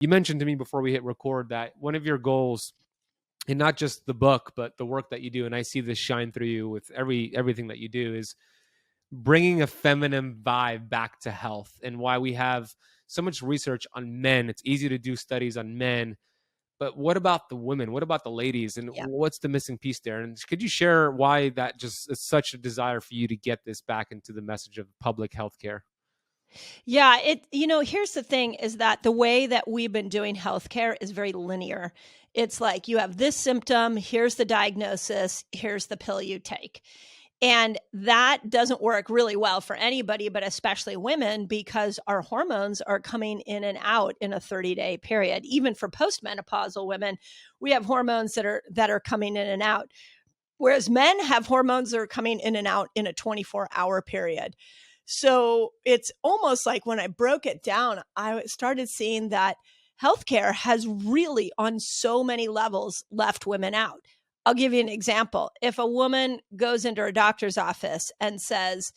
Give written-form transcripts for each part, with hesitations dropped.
You mentioned to me before we hit record that one of your goals, and not just the book, but the work that you do, and I see this shine through you with everything that you do, is bringing a feminine vibe back to health. And why we have so much research on men. It's easy to do studies on men, but what about the women? What about the ladies? And Yeah. what's the missing piece there? And could you share why that just is such a desire for you to get this back into the message of public health care? Yeah, here's the thing is that the way that we've been doing healthcare is very linear. It's like you have this symptom, here's the diagnosis, here's the pill you take. And that doesn't work really well for anybody, but especially women, because our hormones are coming in and out in a 30-day period. Even for postmenopausal women, we have hormones that are coming in and out. Whereas men have hormones that are coming in and out in a 24-hour period. So it's almost like when I broke it down, I started seeing that healthcare has really, on so many levels, left women out. I'll give you an example. If a woman goes into her doctor's office and says,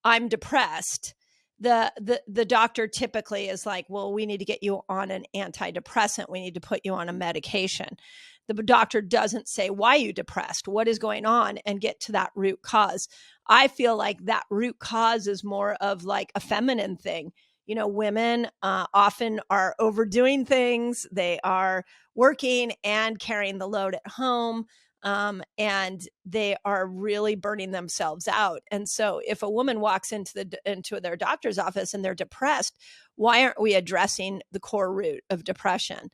I'm depressed, the doctor typically is like, well, we need to get you on an antidepressant. We need to put you on a medication. The doctor doesn't say, why are you depressed? What is going on? And get to that root cause. I feel like that root cause is more of like a feminine thing. Women often are overdoing things. They are working and carrying the load at home. And they are really burning themselves out. And so if a woman walks into their doctor's office and they're depressed, why aren't we addressing the core root of depression?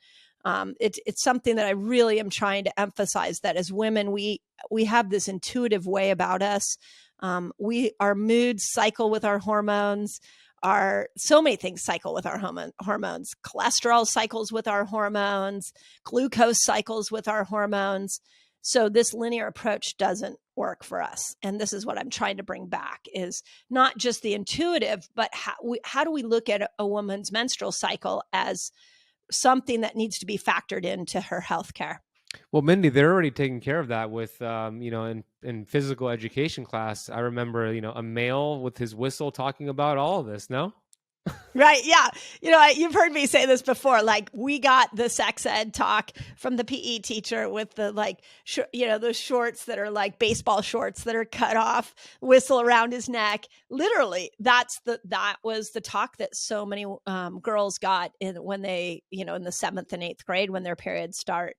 It's something that I really am trying to emphasize, that as women, we have this intuitive way about us. Our moods cycle with our hormones. So many things cycle with our hormones. Cholesterol cycles with our hormones. Glucose cycles with our hormones. So this linear approach doesn't work for us. And this is what I'm trying to bring back, is not just the intuitive, but how do we look at a woman's menstrual cycle as something that needs to be factored into her healthcare? Well, Mindy, they're already taking care of that with, in physical education class. I remember, a male with his whistle talking about all of this. No? Right. Yeah. You've heard me say this before. Like, we got the sex ed talk from the PE teacher with the those shorts that are like baseball shorts that are cut off, whistle around his neck. Literally, that was the talk that so many girls got when they, in the 7th and 8th grade, when their periods start.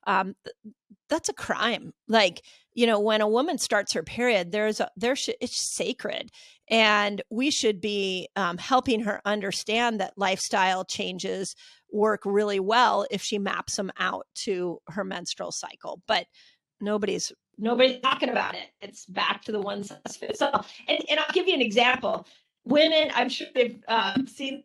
That's a crime. Like, when a woman starts her period, it's sacred. And we should be helping her understand that lifestyle changes work really well if she maps them out to her menstrual cycle. But nobody's talking about it. It's back to the one size fits all. And I'll give you an example. Women, I'm sure they've seen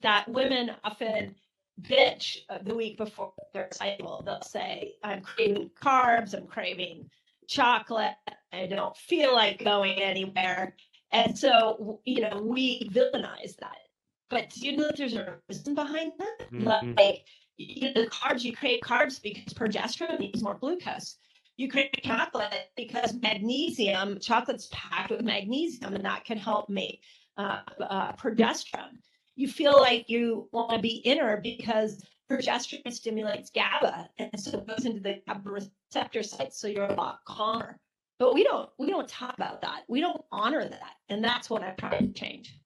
that women often bitch the week before their cycle. They'll say, I'm craving carbs, I'm craving chocolate, I don't feel like going anywhere. And so, we villainize that. But do you know that there's a reason behind that? Mm-hmm. Like, the carbs, you crave carbs because progesterone needs more glucose. You crave chocolate because chocolate's packed with magnesium, and that can help make progesterone. You feel like you want to be inner because progesterone stimulates GABA, and so it goes into the GABA receptor site, so you're a lot calmer. But we don't talk about that. We don't honor that, and that's what I'm trying to change.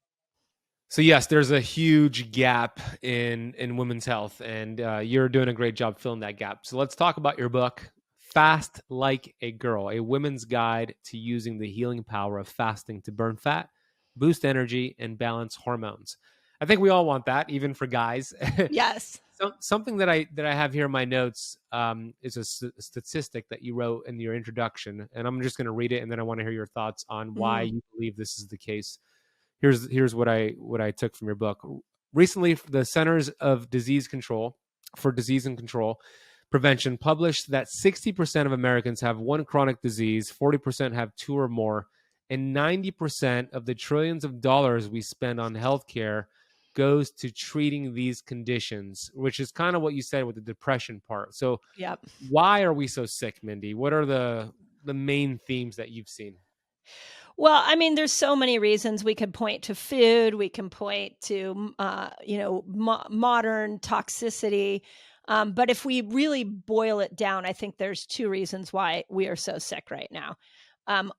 So yes, there's a huge gap in women's health, and you're doing a great job filling that gap. So let's talk about your book, Fast Like a Girl, a women's guide to using the healing power of fasting to burn fat, boost energy, and balance hormones. I think we all want that, even for guys. Yes. Something that I have here in my notes is a statistic that you wrote in your introduction, and I'm just going to read it, and then I want to hear your thoughts on why you believe this is the case. Here's what I took from your book. Recently, the Centers of Disease and Control Prevention published that 60% of Americans have one chronic disease, 40% have two or more, and 90% of the trillions of dollars we spend on healthcare goes to treating these conditions, which is kind of what you said with the depression part. So yep. Why are we so sick, Mindy? What are the main themes that you've seen? Well, I mean, there's so many reasons. We could point to food. We can point to, modern toxicity. But if we really boil it down, I think there's two reasons why we are so sick right now.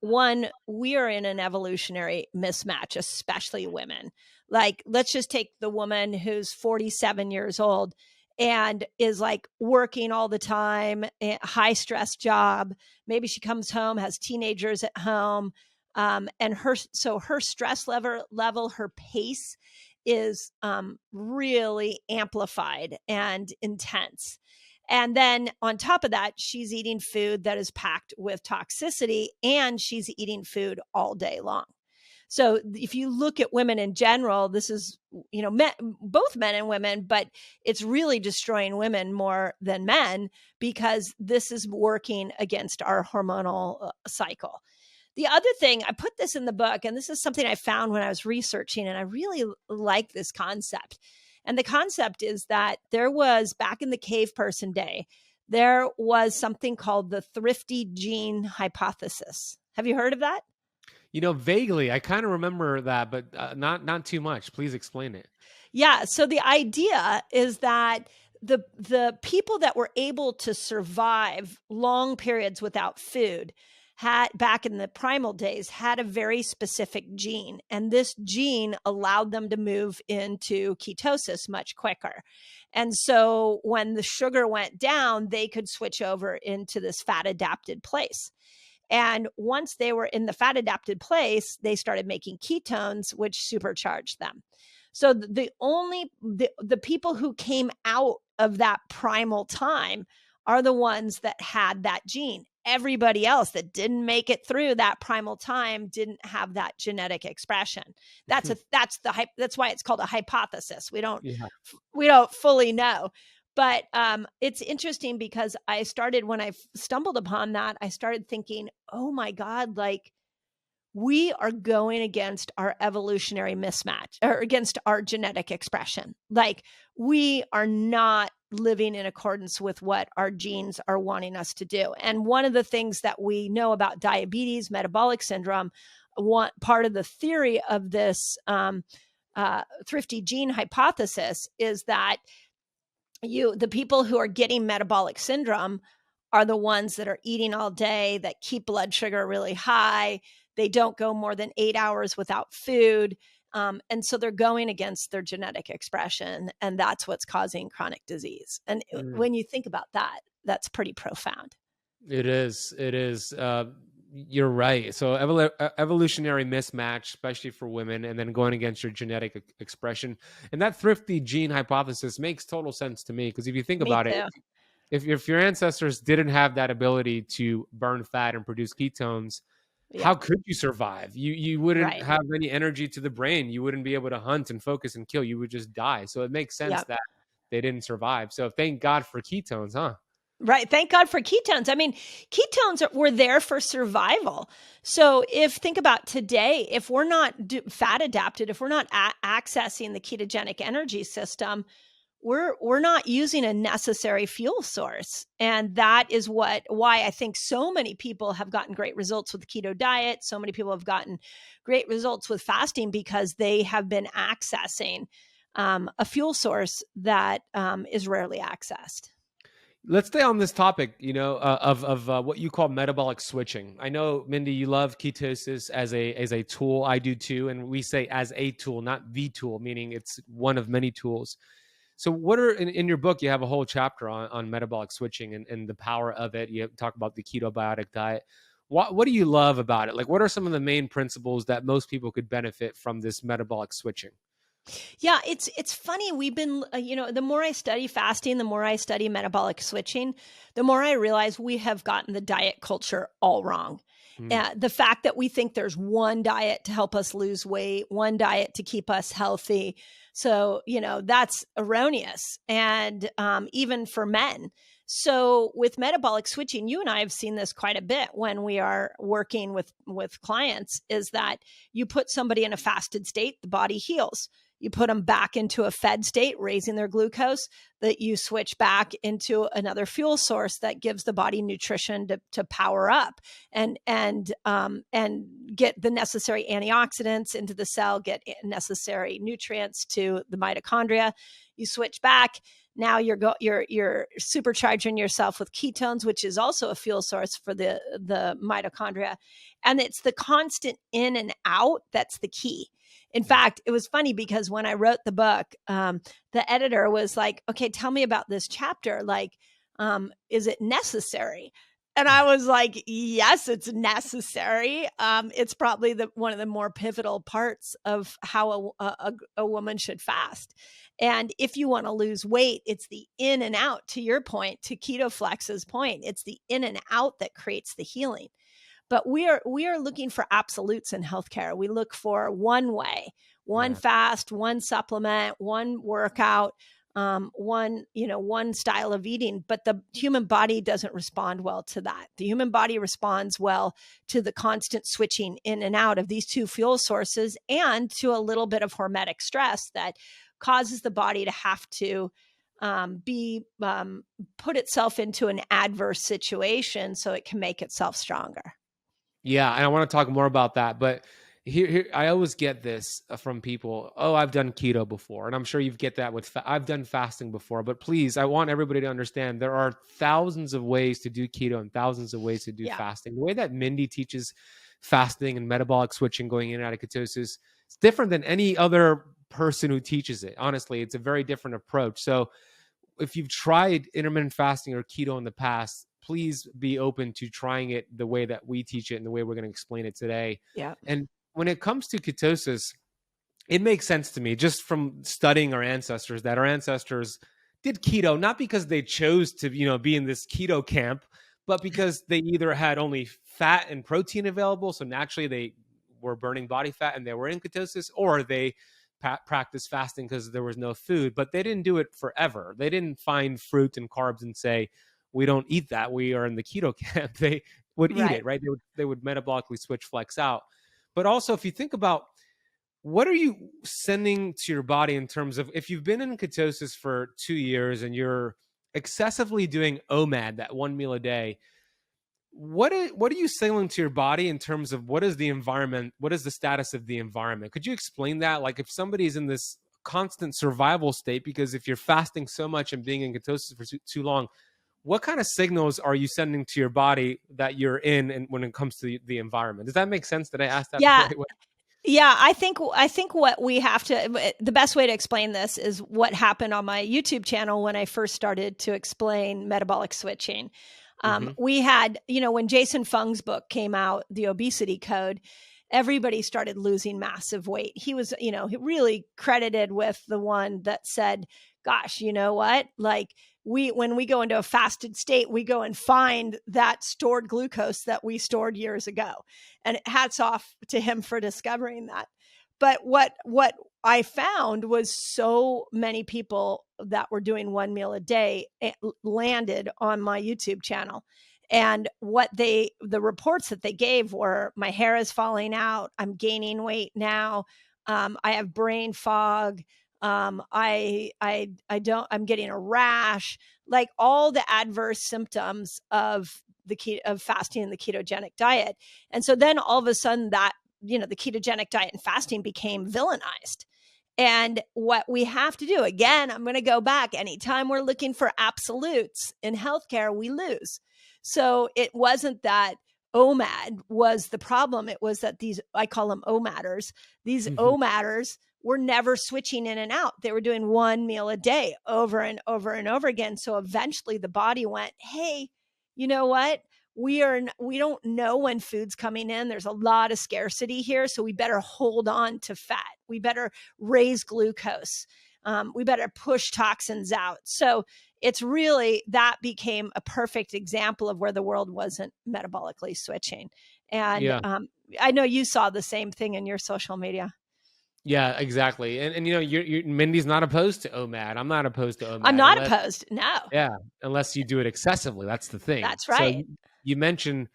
One, we are in an evolutionary mismatch, especially women. Like, let's just take the woman who's 47 years old and is like working all the time, high stress job. Maybe she comes home, has teenagers at home. And her stress level, her pace is really amplified and intense. And then on top of that, she's eating food that is packed with toxicity, and she's eating food all day long. So if you look at women in general, this is, both men and women, but it's really destroying women more than men because this is working against our hormonal cycle. The other thing, I put this in the book, and this is something I found when I was researching, and I really like this concept. And the concept is that there was, back in the cave person day, there was something called the thrifty gene hypothesis. Have you heard of that? Vaguely, I kind of remember that, but not too much. Please explain it. Yeah. So the idea is that the people that were able to survive long periods without food had, back in the primal days, had a very specific gene. And this gene allowed them to move into ketosis much quicker. And so when the sugar went down, they could switch over into this fat adapted place. And once they were in the fat adapted place, they started making ketones, which supercharged them. So the people who came out of that primal time are the ones that had that gene. Everybody else that didn't make it through that primal time didn't have that genetic expression. That's why it's called a hypothesis. We don't fully know. But it's interesting because when I stumbled upon that, I started thinking, oh my God, like, we are going against our evolutionary mismatch, or against our genetic expression. Like, we are not living in accordance with what our genes are wanting us to do. And one of the things that we know about diabetes, metabolic syndrome, part of the theory of this thrifty gene hypothesis is that the people who are getting metabolic syndrome are the ones that are eating all day, that keep blood sugar really high. They don't go more than 8 hours without food. And so they're going against their genetic expression, and that's what's causing chronic disease. And when you think about that, that's pretty profound. It is. You're right. So evolutionary mismatch, especially for women, and then going against your genetic expression. And that thrifty gene hypothesis makes total sense to me, because if you think about it, if your ancestors didn't have that ability to burn fat and produce ketones, how could you survive? You wouldn't have any energy to the brain. You wouldn't be able to hunt and focus and kill. You would just die. So it makes sense that they didn't survive. So thank God for ketones, huh? Right. Thank God for ketones. I mean, ketones were there for survival. So think about today, if we're not fat adapted, if we're not accessing the ketogenic energy system, we're not using a necessary fuel source. And that is why I think so many people have gotten great results with the keto diet. So many people have gotten great results with fasting, because they have been accessing a fuel source that is rarely accessed. Let's stay on this topic, of what you call metabolic switching. I know, Mindy, you love ketosis as a tool. I do too. And we say as a tool, not the tool, meaning it's one of many tools. So what are, in your book, you have a whole chapter on metabolic switching and the power of it. You talk about the ketobiotic diet. What do you love about it? Like, what are some of the main principles that most people could benefit from this metabolic switching? Yeah, it's funny. We've been, the more I study fasting, the more I study metabolic switching, the more I realize we have gotten the diet culture all wrong. The fact that we think there's one diet to help us lose weight, one diet to keep us healthy. So, that's erroneous. And even for men. So with metabolic switching, you and I have seen this quite a bit when we are working with clients, is that you put somebody in a fasted state, the body heals. you put them back into a fed state, raising their glucose, that you switch back into another fuel source that gives the body nutrition to power up and get the necessary antioxidants into the cell, get necessary nutrients to the mitochondria. You switch back. Now you're supercharging yourself with ketones, which is also a fuel source for the mitochondria. And it's the constant in and out that's the key. In fact, it was funny because when I wrote the book, the editor was like, okay, tell me about this chapter. Like, is it necessary? And I was like, yes, it's necessary. It's probably one of the more pivotal parts of how a woman should fast. And if you want to lose weight, it's the in and out, to your point, to KetoFlex's point. It's the in and out that creates the healing. But we are looking for absolutes in healthcare. We look for one way, one fast, one supplement, one workout, one style of eating. But the human body doesn't respond well to that. The human body responds well to the constant switching in and out of these two fuel sources and to a little bit of hormetic stress that causes the body to have to put itself into an adverse situation so it can make itself stronger. Yeah, and I want to talk more about that, but here I always get this from people. Oh, I've done keto before, and I'm sure you get that with. I've done fasting before, but please, I want everybody to understand there are thousands of ways to do keto and thousands of ways to do fasting. The way that Mindy teaches fasting and metabolic switching, going in and out of ketosis, is different than any other person who teaches it. Honestly, it's a very different approach. So, if you've tried intermittent fasting or keto in the past, please be open to trying it the way that we teach it and the way we're going to explain it today. Yeah. And when it comes to ketosis, it makes sense to me just from studying our ancestors that our ancestors did keto, not because they chose to, be in this keto camp, but because they either had only fat and protein available. So naturally they were burning body fat and they were in ketosis, or they practiced fasting because there was no food, but they didn't do it forever. They didn't find fruit and carbs and say, we don't eat that, we are in the keto camp. They would eat it, right? They would metabolically switch flex out. But also, if you think about what are you sending to your body in terms of, if you've been in ketosis for 2 years and you're excessively doing OMAD, that one meal a day, what are you signaling to your body in terms of what is the environment? What is the status of the environment? Could you explain that? Like if somebody's in this constant survival state, because if you're fasting so much and being in ketosis for too long, what kind of signals are you sending to your body that you're in, and when it comes to the environment? Does that make sense? Did I ask that? Yeah. The right way? Yeah, I think what we have to, the best way to explain this is what happened on my YouTube channel when I first started to explain metabolic switching. We had, when Jason Fung's book came out, The Obesity Code, everybody started losing massive weight. He was, really credited with the one that said, gosh, you know what? Like when we go into a fasted state, we go and find that stored glucose that we stored years ago. And hats off to him for discovering that. But what I found was so many people that were doing one meal a day landed on my YouTube channel. And the reports that they gave were, my hair is falling out, I'm gaining weight now, I have brain fog, I'm getting a rash, like all the adverse symptoms of fasting and the ketogenic diet. And so then all of a sudden that, the ketogenic diet and fasting became villainized. And what we have to do, again, I'm going to go back, anytime we're looking for absolutes in healthcare, we lose. So it wasn't that OMAD was the problem. It was that I call them OMADers, these OMADers were never switching in and out. They were doing one meal a day over and over and over again. So eventually the body went, hey, you know what? We don't know when food's coming in. There's a lot of scarcity here. So we better hold on to fat. We better raise glucose. We better push toxins out. So it's really, that became a perfect example of where the world wasn't metabolically switching. And I know you saw the same thing in your social media. Yeah, exactly. And you're Mindy's not opposed to OMAD. I'm not opposed to OMAD. I'm not opposed. No. Yeah. Unless you do it excessively. That's the thing. That's right. So you mentioned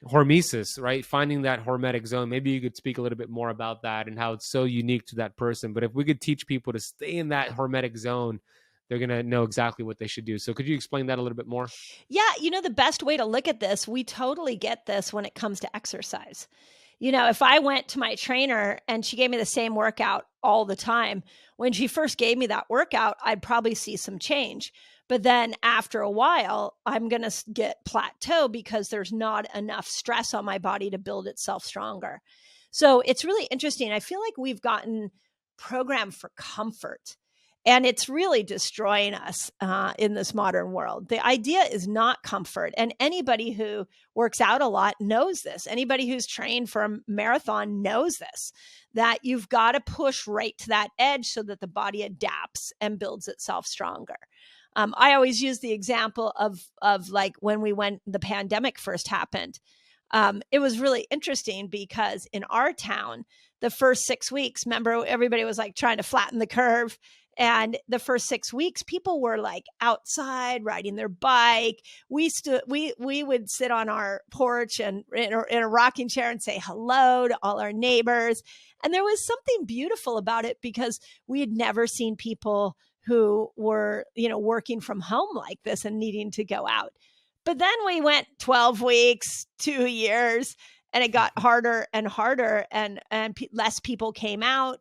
hormesis, right? Finding that hormetic zone. Maybe you could speak a little bit more about that and how it's so unique to that person. But if we could teach people to stay in that hormetic zone, they're going to know exactly what they should do. So could you explain that a little bit more? Yeah, the best way to look at this, we totally get this when it comes to exercise. If I went to my trainer and she gave me the same workout all the time, when she first gave me that workout, I'd probably see some change. But then after a while, I'm going to get plateau because there's not enough stress on my body to build itself stronger. So it's really interesting. I feel like we've gotten programmed for comfort, and it's really destroying us in this modern world. The idea is not comfort. And anybody who works out a lot knows this. Anybody who's trained for a marathon knows this, that you've got to push right to that edge so that the body adapts and builds itself stronger. I always use the example of like when the pandemic first happened. It was really interesting because in our town, the first 6 weeks, remember, everybody was like trying to flatten the curve. And the first 6 weeks, people were like outside riding their bike. We would sit on our porch and in a rocking chair and say hello to all our neighbors. And there was something beautiful about it because we had never seen people who were, working from home like this and needing to go out. But then we went 12 weeks, 2 years, and it got harder and harder, and less people came out.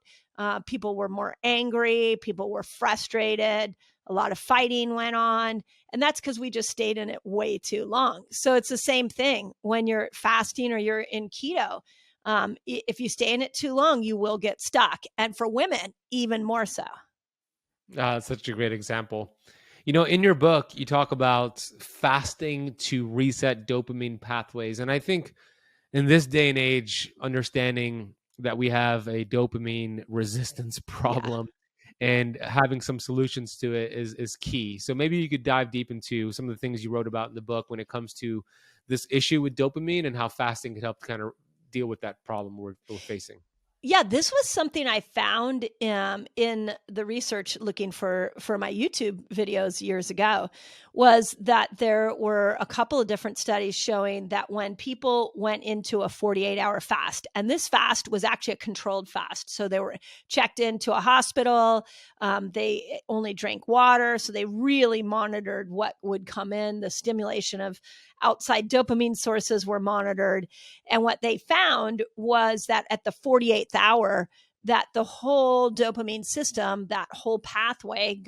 People were more angry. People were frustrated. A lot of fighting went on. And that's because we just stayed in it way too long. So it's the same thing when you're fasting or you're in keto. If you stay in it too long, you will get stuck. And for women, even more so. Such a great example. In your book, you talk about fasting to reset dopamine pathways. And I think in this day and age, understanding that we have a dopamine resistance problem and having some solutions to it is key. So maybe you could dive deep into some of the things you wrote about in the book when it comes to this issue with dopamine and how fasting could help kind of deal with that problem we're facing. Yeah, this was something I found in the research looking for my YouTube videos years ago, was that there were a couple of different studies showing that when people went into a 48-hour fast, and this fast was actually a controlled fast, so they were checked into a hospital, they only drank water, so they really monitored what would come in, the stimulation of outside dopamine sources were monitored. And what they found was that at the 48th hour, that the whole dopamine system, that whole pathway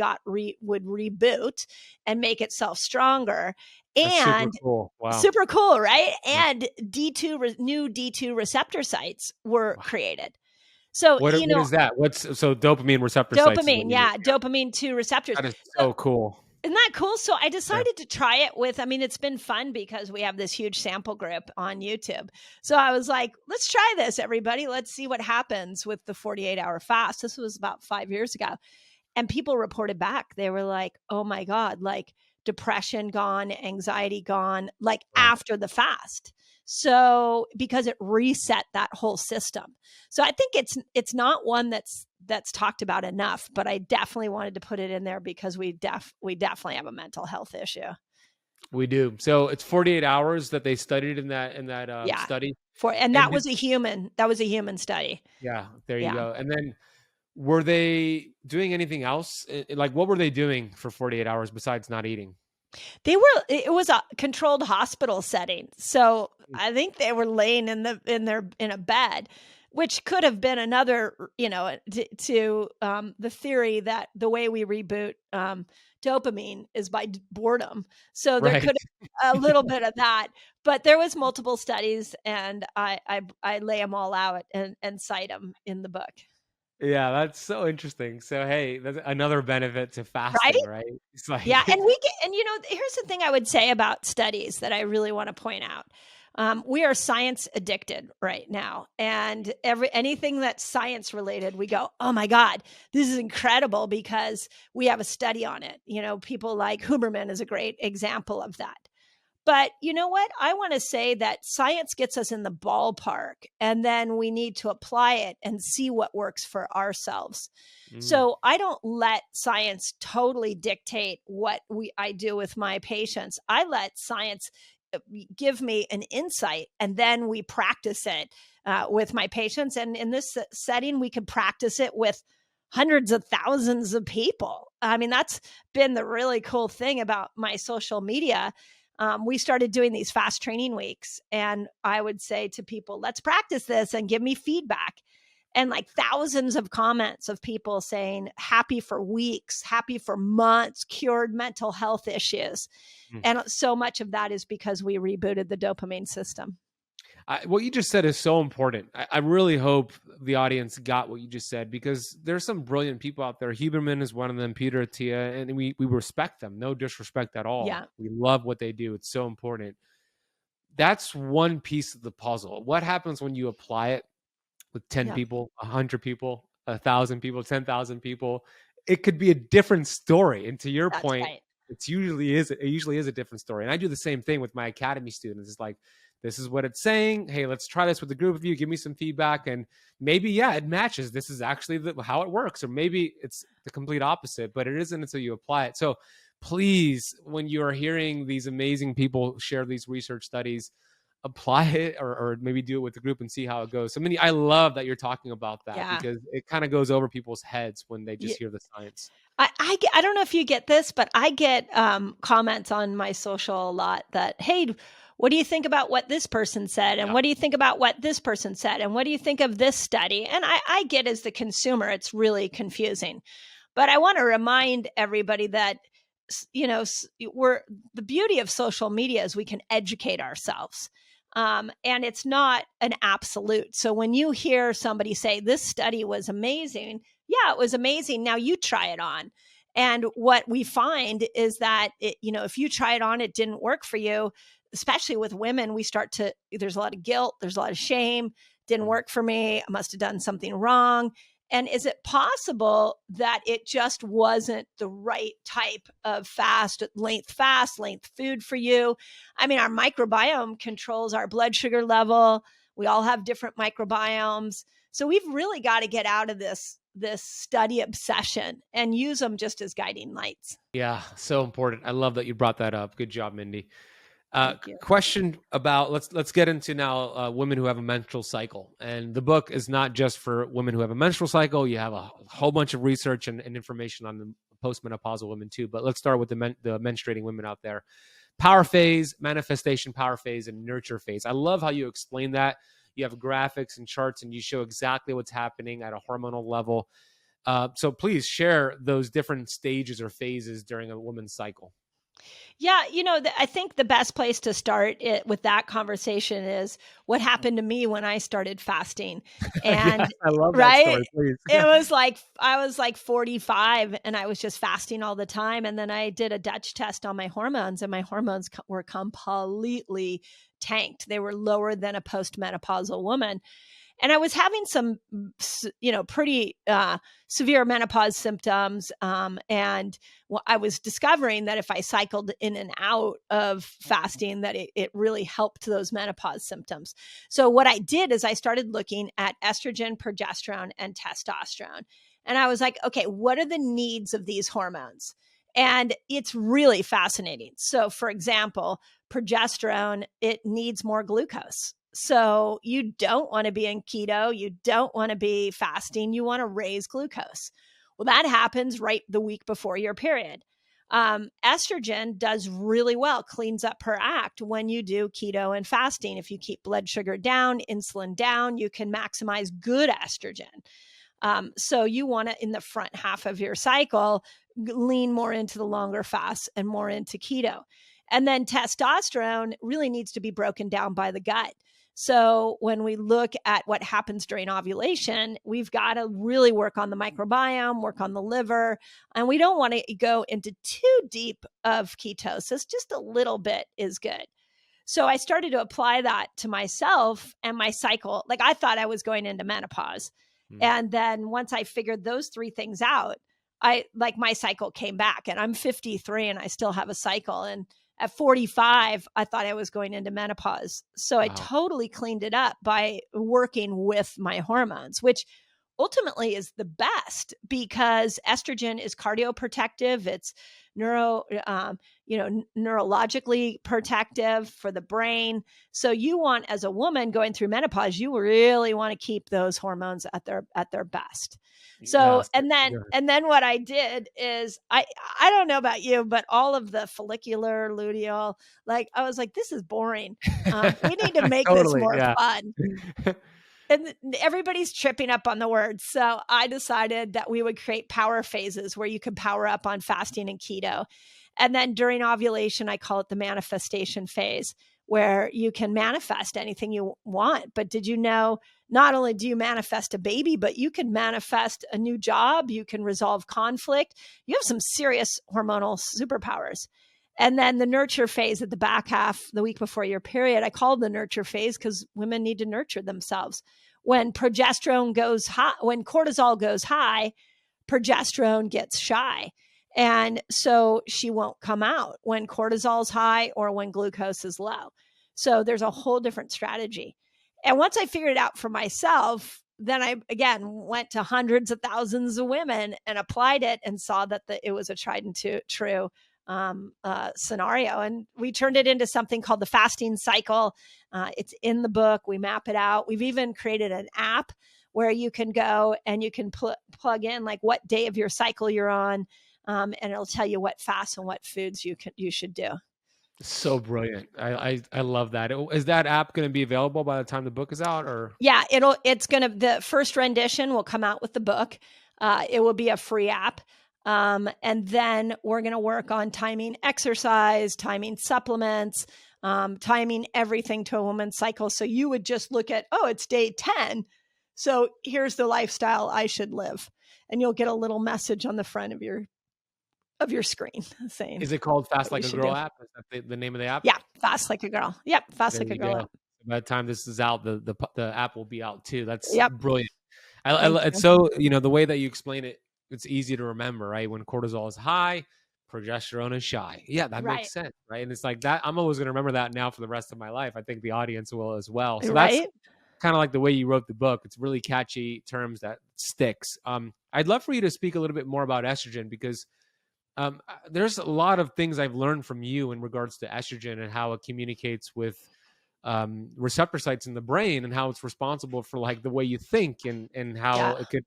would reboot and make itself stronger. And super cool. Wow. Super cool, right? And new D2 receptor sites were created. So what is that? So dopamine receptor sites? Dopamine 2 receptors. That is so cool. Isn't that cool? So I decided to try it it's been fun because we have this huge sample group on YouTube. So I was like, let's try this, everybody. Let's see what happens with the 48-hour fast. This was about 5 years ago. And people reported back. They were like, oh my God, like depression gone, anxiety gone, like after the fast. So because it reset that whole system. So I think it's not one that's talked about enough, but I definitely wanted to put it in there because we definitely have a mental health issue. We do. So it's 48 hours that they studied in that study. That was a human study. Yeah, there you go. And then were they doing anything else? Like what were they doing for 48 hours besides not eating? It was a controlled hospital setting. So I think they were laying in a bed, which could have been another, to the theory that the way we reboot dopamine is by boredom. So there could have been a little bit of that, but there was multiple studies, and I lay them all out and cite them in the book. Yeah, that's so interesting. So, hey, that's another benefit to fasting, right? It's like, and here's the thing I would say about studies that I really want to point out. We are science addicted right now, and anything that's science related, we go, oh my God, this is incredible because we have a study on it. People like Huberman is a great example of that. But you know what? I want to say that science gets us in the ballpark, and then we need to apply it and see what works for ourselves. So I don't let science totally dictate what I do with my patients. I let science give me an insight, and then we practice it with my patients. And in this setting, we could practice it with hundreds of thousands of people. I mean, that's been the really cool thing about my social media. We started doing these fast training weeks, and I would say to people, let's practice this and give me feedback. And like thousands of comments of people saying happy for weeks, happy for months, cured mental health issues. And so much of that is because we rebooted the dopamine system. What you just said is so important. I really hope the audience got what you just said, because there's some brilliant people out there. Huberman is one of them, Peter Attia, and we respect them. No disrespect at all. Yeah. We love what they do. It's so important. That's one piece of the puzzle. What happens when you apply it with 10 people, 100 people, 1,000 people, 10,000 people? It could be a different story. And to your point, right. it usually is a different story. And I do the same thing with my academy students. It's like, this is what it's saying. Hey, let's try this with a group of you. Give me some feedback. And maybe, it matches. This is actually how it works. Or maybe it's the complete opposite, but it isn't until you apply it. So please, when you are hearing these amazing people share these research studies, apply it, or maybe do it with the group and see how it goes. So Mindy, I love that you're talking about that, because it kind of goes over people's heads when they just hear the science. I don't know if you get this, but I get comments on my social a lot that, hey, what do you think about what this person said? And what do you think about what this person said? And what do you think of this study? And I get, as the consumer, it's really confusing. But I want to remind everybody that, the beauty of social media is we can educate ourselves. And it's not an absolute. So when you hear somebody say, this study was amazing, it was amazing. Now you try it on. And what we find is that, if you try it on, it didn't work for you, especially with women, there's a lot of guilt, there's a lot of shame. Didn't work for me. I must have done something wrong. And is it possible that it just wasn't the right type of length food for you? I mean, our microbiome controls our blood sugar level. We all have different microbiomes. So we've really got to get out of this study obsession and use them just as guiding lights. Yeah, so important. I love that you brought that up. Good job, Mindy. Question about, let's get into now women who have a menstrual cycle. And the book is not just for women who have a menstrual cycle. You have a whole bunch of research and information on the postmenopausal women too. But let's start with the menstruating women out there. Power phase, manifestation power phase, and nurture phase. I love how you explain that. You have graphics and charts, and you show exactly what's happening at a hormonal level. So please share those different stages or phases during a woman's cycle. Yeah, I think the best place to start with that conversation is what happened to me when I started fasting. And I love that story, please. It was like, I was like 45 and I was just fasting all the time. And then I did a Dutch test on my hormones, and my hormones were completely tanked. They were lower than a postmenopausal woman. And I was having some, pretty severe menopause symptoms. And I was discovering that if I cycled in and out of fasting, that it really helped those menopause symptoms. So what I did is I started looking at estrogen, progesterone, and testosterone. And I was like, okay, what are the needs of these hormones? And it's really fascinating. So for example, progesterone, it needs more glucose. So you don't want to be in keto. You don't want to be fasting. You want to raise glucose. Well, that happens right the week before your period. Estrogen does really well, cleans up her act when you do keto and fasting. If you keep blood sugar down, insulin down, you can maximize good estrogen. So you want to, in the front half of your cycle, lean more into the longer fasts and more into keto. And then testosterone really needs to be broken down by the gut. So when we look at what happens during ovulation, we've got to really work on the microbiome, work on the liver, and we don't want to go into too deep of ketosis. Just a little bit is good. So I started to apply that to myself and my cycle. Like, I thought I was going into menopause. And then once I figured those three things out, my cycle came back, and I'm 53 and I still have a cycle. And at 45, I thought I was going into menopause. So I totally cleaned it up by working with my hormones, which ultimately is the best, because estrogen is cardioprotective. It's neurologically protective for the brain. So you want, as a woman going through menopause, you really want to keep those hormones at their best. So, Yes. and then what I did is I don't know about you, but all of the follicular, luteal, like I was like, this is boring. We need to make this more fun. And everybody's tripping up on the words. So I decided that we would create power phases where you could power up on fasting and keto. And then during ovulation, I call it the manifestation phase, where you can manifest anything you want. But did you know, not only do you manifest a baby, but you can manifest a new job, you can resolve conflict. You have some serious hormonal superpowers. And then the nurture phase at the back half, the week before your period, I call the nurture phase because women need to nurture themselves. When progesterone goes high, when cortisol goes high, progesterone gets shy. And so she won't come out when cortisol's high or when glucose is low. So there's a whole different strategy. And once I figured it out for myself, then I, again, went to hundreds of thousands of women and applied it and saw that it was a tried and true scenario. And we turned it into something called the fasting cycle. It's in the book. We map it out. We've even created an app where you can go and you can plug in like what day of your cycle you're on. And it'll tell you what fasts and what foods you should do. So brilliant. I love that. Is that app going to be available by the time the book is out, or? Yeah, the first rendition will come out with the book. It will be a free app. And then we're going to work on timing exercise, timing supplements, timing everything to a woman's cycle. So you would just look at, oh, it's day 10. So here's the lifestyle I should live. And you'll get a little message on the front of your screen saying. Is it called Fast Like a Girl app? Is that the name of the app? Yeah, Fast Like a Girl. Yep, Fast Like a Girl app. By the time this is out, the app will be out too. That's brilliant. It's so, the way that you explain it, it's easy to remember, right? When cortisol is high, progesterone is shy. Yeah, that makes sense, right? And it's like that. I'm always going to remember that now for the rest of my life. I think the audience will as well. So that's kind of like the way you wrote the book. It's really catchy terms that sticks. I'd love for you to speak a little bit more about estrogen, because there's a lot of things I've learned from you in regards to estrogen and how it communicates with receptor sites in the brain and how it's responsible for like the way you think and how it could,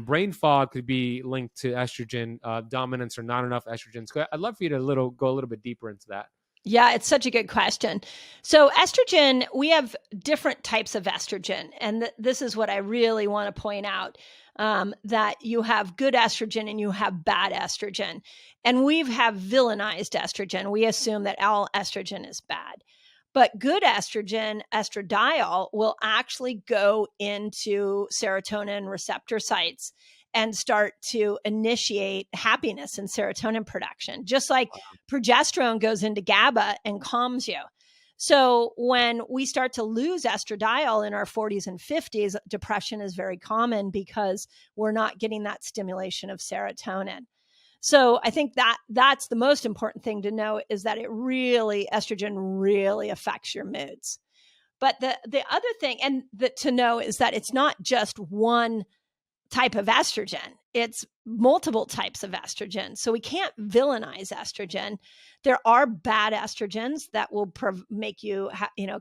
brain fog could be linked to estrogen dominance or not enough estrogen. So I'd love for you to go a little bit deeper into that. Yeah, it's such a good question. So estrogen, we have different types of estrogen. And this is what I really want to point out, that you have good estrogen and you have bad estrogen. And we have villainized estrogen. We assume that all estrogen is bad. But good estrogen, estradiol, will actually go into serotonin receptor sites and start to initiate happiness and serotonin production, just like progesterone goes into GABA and calms you. So when we start to lose estradiol in our 40s and 50s, depression is very common because we're not getting that stimulation of serotonin. So I think that's the most important thing to know, is that estrogen really affects your moods. But the other thing to know is that it's not just one type of estrogen. It's multiple types of estrogen. So we can't villainize estrogen. There are bad estrogens that will make you,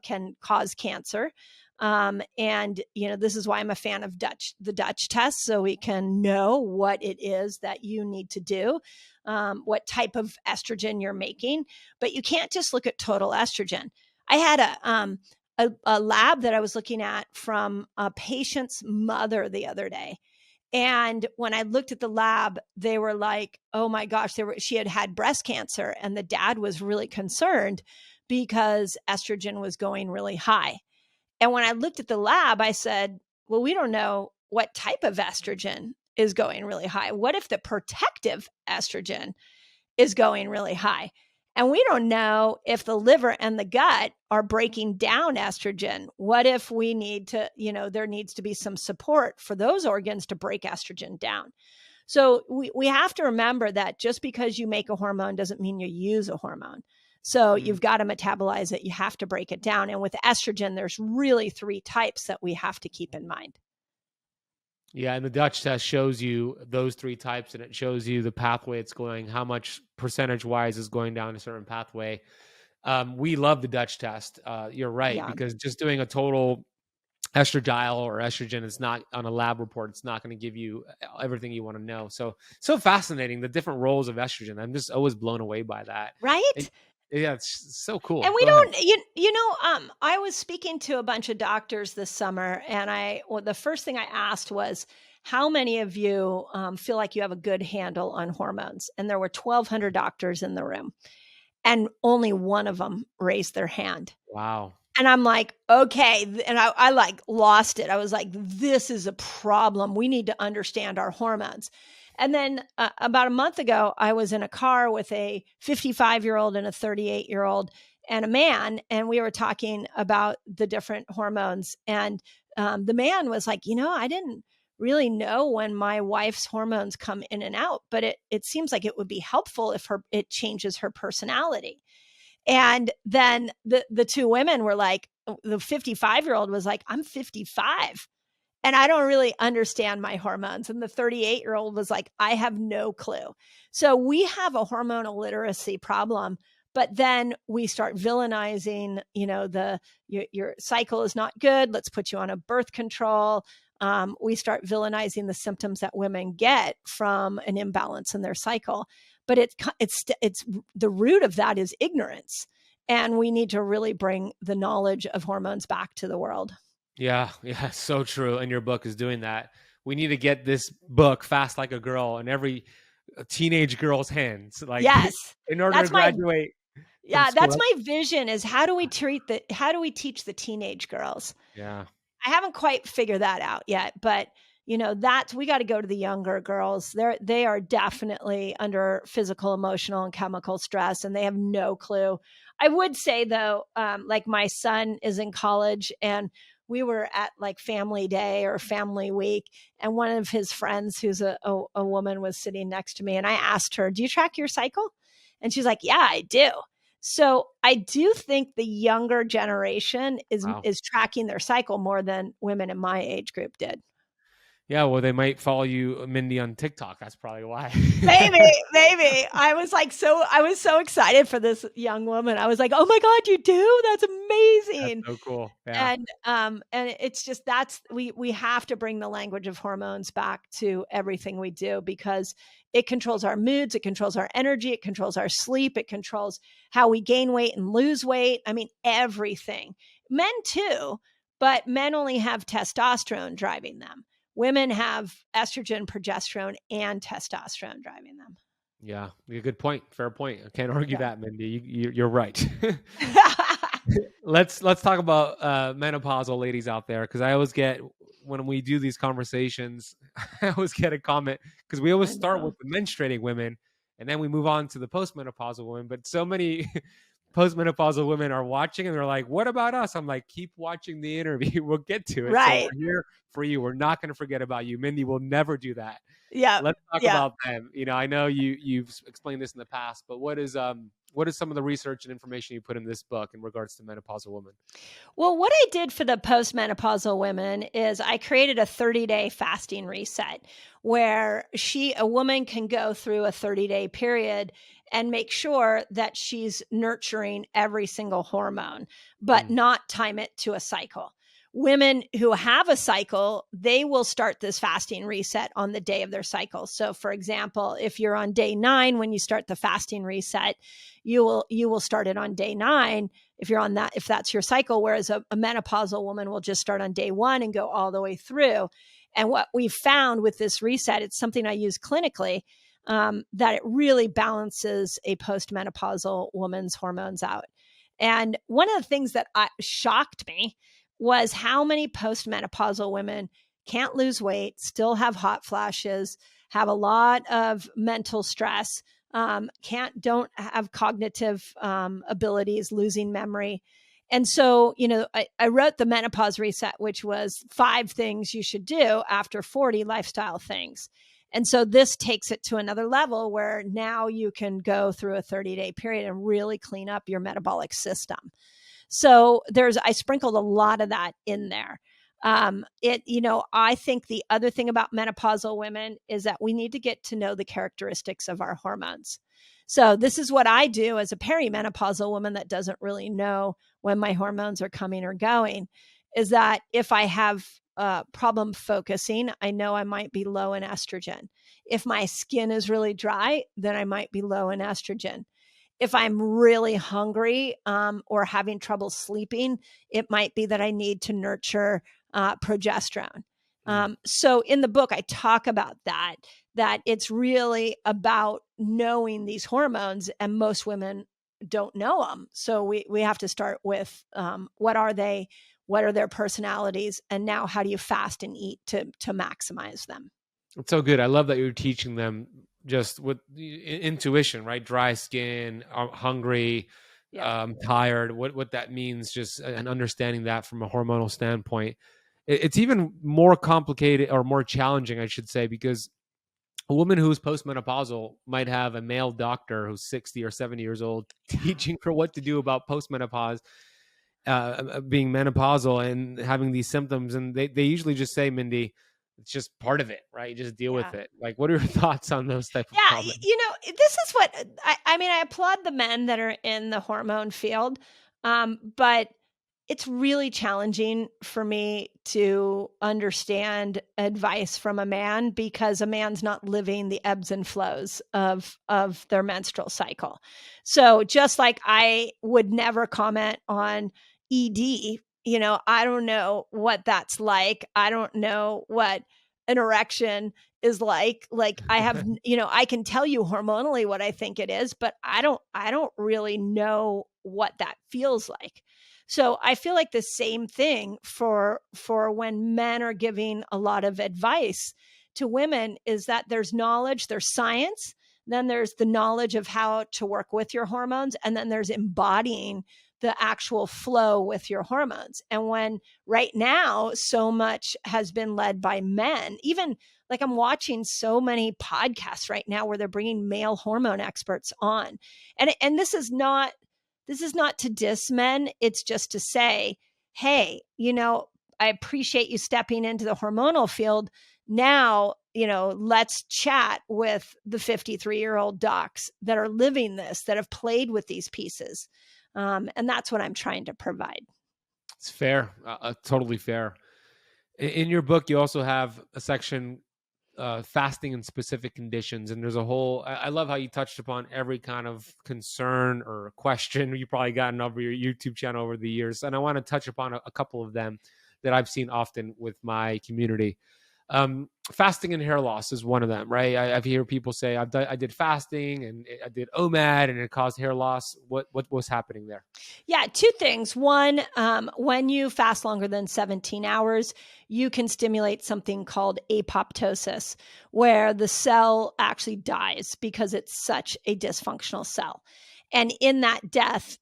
can cause cancer. And this is why I'm a fan of the Dutch test, so we can know what it is that you need to do, what type of estrogen you're making. But you can't just look at total estrogen. I had a lab that I was looking at from a patient's mother the other day. And when I looked at the lab, they were like, oh my gosh, she had breast cancer. And the dad was really concerned because estrogen was going really high. And when I looked at the lab, I said, well, we don't know what type of estrogen is going really high. What if the protective estrogen is going really high? And we don't know if the liver and the gut are breaking down estrogen. What if we need to, there needs to be some support for those organs to break estrogen down? So we have to remember that just because you make a hormone doesn't mean you use a hormone. So you've got to metabolize it. You have to break it down. And with estrogen, there's really 3 types that we have to keep in mind. Yeah, and the Dutch test shows you those 3 types, and it shows you the pathway it's going, how much percentage-wise is going down a certain pathway. We love the Dutch test. You're right, Yeah. because just doing a total estradiol or estrogen is not on a lab report. It's not going to give you everything you want to know. So fascinating, the different roles of estrogen. I'm just always blown away by that. Right? Yeah, it's so cool. And we Go ahead. don't, I was speaking to a bunch of doctors this summer, and the first thing I asked was, how many of you feel like you have a good handle on hormones? And there were 1,200 doctors in the room, and only one of them raised their hand. Wow. And I'm like, okay. And I like lost it. I was like, this is a problem. We need to understand our hormones. And then about a month ago, I was in a car with a 55-year-old and a 38-year-old and a man, and we were talking about the different hormones. And the man was like, I didn't really know when my wife's hormones come in and out, but it seems like it would be helpful if it changes her personality. And then the 2 women were like, the 55-year-old was like, I'm 55 and I don't really understand my hormones. And the 38-year-old was like, I have no clue. So we have a hormonal literacy problem, but then we start villainizing, your cycle is not good. Let's put you on a birth control. We start villainizing the symptoms that women get from an imbalance in their cycle. But it's the root of that is ignorance. And we need to really bring the knowledge of hormones back to the world. Yeah, so true. And your book is doing that. We need to get this book, Fast Like a Girl, in every teenage girl's hands. Like, yes, in order to graduate. That's my vision, is how do we teach the teenage girls? Yeah. I haven't quite figured that out yet, but we got to go to the younger girls. They are definitely under physical, emotional, and chemical stress, and they have no clue. I would say though, like my son is in college, and we were at like family day or family week, and one of his friends who's a woman was sitting next to me, and I asked her, do you track your cycle? And she's like, yeah, I do. So I do think the younger generation is tracking their cycle more than women in my age group did. Yeah, well, they might follow you, Mindy, on TikTok. That's probably why. Maybe. I was so excited for this young woman. I was like, oh my God, you do? That's amazing. That's so cool. Yeah. And it's just, we have to bring the language of hormones back to everything we do, because it controls our moods. It controls our energy. It controls our sleep. It controls how we gain weight and lose weight. I mean, everything. Men too, but men only have testosterone driving them. Women have estrogen, progesterone, and testosterone driving them. Yeah, good point. Fair point. I can't argue that, Mindy. You're right. Let's talk about menopausal ladies out there, because I always get, when we do these conversations, I always get a comment, because we always start with the menstruating women, and then we move on to the postmenopausal women. But so many postmenopausal women are watching, and they're like, what about us? I'm like, keep watching the interview. We'll get to it. Right. So we're here for you. We're not going to forget about you. Mindy will never do that. Yeah. Let's talk about them. I know you've explained this in the past, but what is some of the research and information you put in this book in regards to menopausal women? Well, what I did for the postmenopausal women is I created a 30-day fasting reset, where a woman can go through a 30-day period and make sure that she's nurturing every single hormone, but not time it to a cycle. Women who have a cycle, they will start this fasting reset on the day of their cycle. So for example, if you're on day 9, when you start the fasting reset, you will start it on day 9 if that's your cycle, whereas a menopausal woman will just start on day 1 and go all the way through. And what we found with this reset, it's something I use clinically, that it really balances a postmenopausal woman's hormones out. And one of the things that shocked me was how many postmenopausal women can't lose weight, still have hot flashes, have a lot of mental stress, don't have cognitive abilities, losing memory. And so, I wrote the menopause reset, which was 5 things you should do after 40 lifestyle things. And so this takes it to another level, where now you can go through a 30-day period and really clean up your metabolic system. So I sprinkled a lot of that in there. I think the other thing about menopausal women is that we need to get to know the characteristics of our hormones. So this is what I do as a perimenopausal woman that doesn't really know when my hormones are coming or going, is that if I have a problem focusing, I know I might be low in estrogen. If my skin is really dry, then I might be low in estrogen. If I'm really hungry or having trouble sleeping, it might be that I need to nurture progesterone. So in the book, I talk about that it's really about knowing these hormones, and most women don't know them. So we have to start with what are they, what are their personalities, and now how do you fast and eat to maximize them? It's so good. I love that you're teaching them just with intuition, right? Dry skin, hungry, tired, what that means, just and understanding that from a hormonal standpoint. It's even more complicated, or more challenging, I should say, because a woman who's postmenopausal might have a male doctor who's 60 or 70 years old teaching her what to do about postmenopause, being menopausal and having these symptoms. And they usually just say, Mindy, it's just part of it, right? You just deal with it. Like, what are your thoughts on those type of comments? This is what I applaud the men that are in the hormone field, but it's really challenging for me to understand advice from a man, because a man's not living the ebbs and flows of their menstrual cycle. So just like I would never comment on ED, I don't know what that's like. I don't know what an erection is like. I have, I can tell you hormonally what I think it is, but I don't really know what that feels like. So I feel like the same thing for when men are giving a lot of advice to women, is that there's knowledge, there's science, then there's the knowledge of how to work with your hormones, and then there's embodying the actual flow with your hormones. And when right now so much has been led by men, even like I'm watching so many podcasts right now where they're bringing male hormone experts on. And this is not to diss men. It's just to say, hey, I appreciate you stepping into the hormonal field. Now, let's chat with the 53-year-old docs that are living this, that have played with these pieces. And that's what I'm trying to provide. It's fair. Totally fair. In your book, you also have a section, fasting in specific conditions. And there's a whole, I love how you touched upon every kind of concern or question you probably gotten over your YouTube channel over the years. And I want to touch upon a couple of them that I've seen often with my community. Fasting and hair loss is one of them, right? I've heard people say, I did fasting and I did OMAD and it caused hair loss. What was happening there? Yeah, two things. One, when you fast longer than 17 hours, you can stimulate something called apoptosis, where the cell actually dies because it's such a dysfunctional cell. And in that death,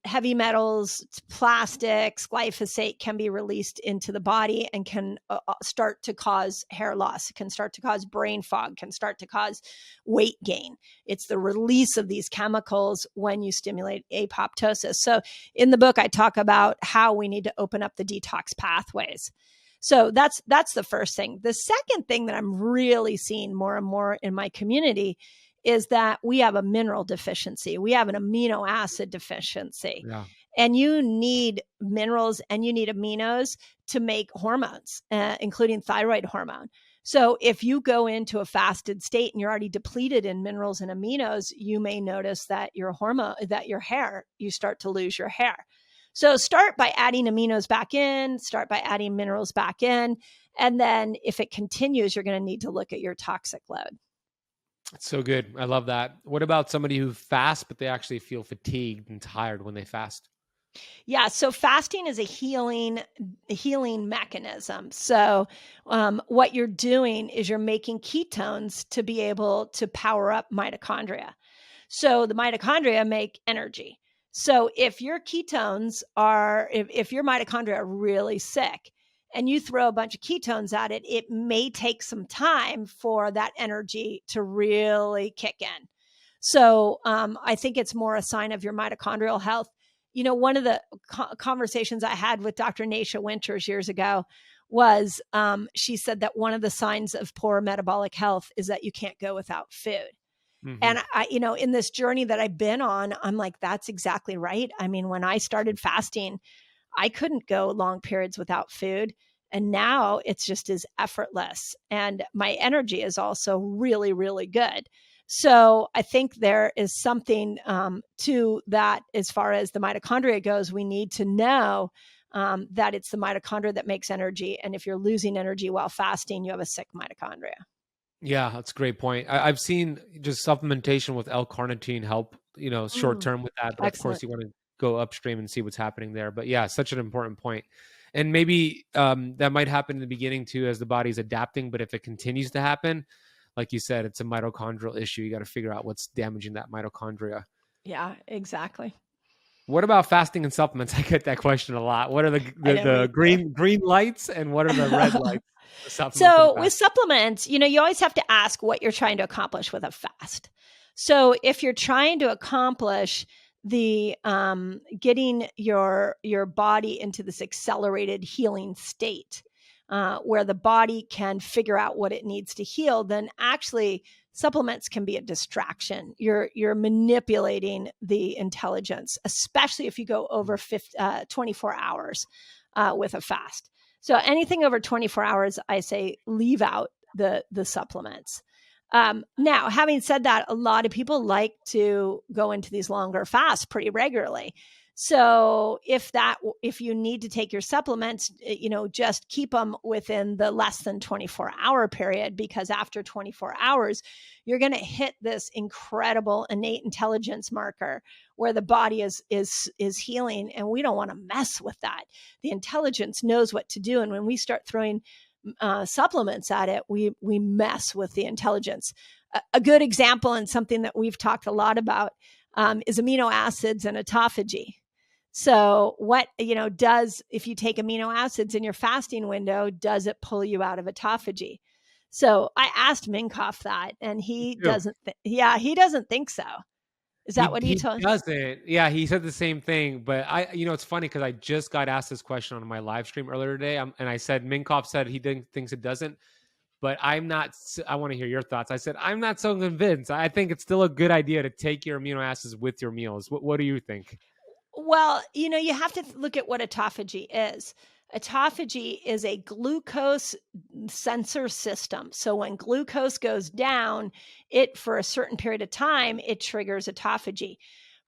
heavy metals, plastics, glyphosate can be released into the body and can start to cause hair loss, can start to cause brain fog, can start to cause weight gain. It's the release of these chemicals when you stimulate apoptosis. So in the book, I talk about how we need to open up the detox pathways. So that's the first thing. The second thing that I'm really seeing more and more in my community is that we have a mineral deficiency. We have an amino acid deficiency. Yeah. And you need minerals and you need aminos to make hormones, including thyroid hormone. So if you go into a fasted state and you're already depleted in minerals and aminos, you may notice that your hair, you start to lose your hair. So start by adding aminos back in, start by adding minerals back in. And then if it continues, you're going to need to look at your toxic load. It's so good. I love that. What about somebody who fasts, but they actually feel fatigued and tired when they fast? Yeah. So fasting is a healing mechanism. So what you're doing is you're making ketones to be able to power up mitochondria. So the mitochondria make energy. So if your ketones if your mitochondria are really sick, and you throw a bunch of ketones at it, it may take some time for that energy to really kick in. So I think it's more a sign of your mitochondrial health. one of the conversations I had with Dr. 𝙎𝙐𝘎𝘎𝘋 years ago was she said that one of the signs of poor metabolic health is that you can't go without food. Mhm. And I, in this journey that I've been on, I'm like, that's exactly right. I mean, when I started fasting, I couldn't go long periods without food. And now it's just as effortless. And my energy is also really, really good. So I think there is something to that as far as the mitochondria goes. We need to know that it's the mitochondria that makes energy. And if you're losing energy while fasting, you have a sick mitochondria. Yeah, that's a great point. I've seen just supplementation with L-carnitine help, short term with that. But of course, Excellent. you want to go upstream and see what's happening there. But yeah, such an important point. And maybe that might happen in the beginning too, as the body's adapting. But if it continues to happen, like you said, it's a mitochondrial issue. You got to figure out what's damaging that mitochondria. Yeah, exactly. What about fasting and supplements? I get that question a lot. What are the green lights and what are the red lights? So with supplements, you always have to ask what you're trying to accomplish with a fast. So if you're trying to accomplish the getting your body into this accelerated healing state, where the body can figure out what it needs to heal, then actually supplements can be a distraction. You're manipulating the intelligence, especially if you go over 24 hours with a fast. So anything over 24 hours, I say leave out the supplements. Now, having said that, a lot of people like to go into these longer fasts pretty regularly. So if you need to take your supplements, just keep them within the less than 24-hour period, because after 24 hours, you're going to hit this incredible innate intelligence marker where the body is healing, and we don't want to mess with that. The intelligence knows what to do, and when we start throwing supplements at it, we mess with the intelligence. A good example, and something that we've talked a lot about, is amino acids and autophagy. So what, if you take amino acids in your fasting window, does it pull you out of autophagy? So I asked Minkoff that, and he doesn't think so. Is that what he told? He doesn't. Yeah, he said the same thing. But it's funny because I just got asked this question on my live stream earlier today, and I said Minkoff said he thinks it doesn't. But I'm not. I want to hear your thoughts. I said I'm not so convinced. I think it's still a good idea to take your amino acids with your meals. What do you think? Well, you have to look at what autophagy is. Autophagy is a glucose sensor system. So when glucose goes down, for a certain period of time, it triggers autophagy.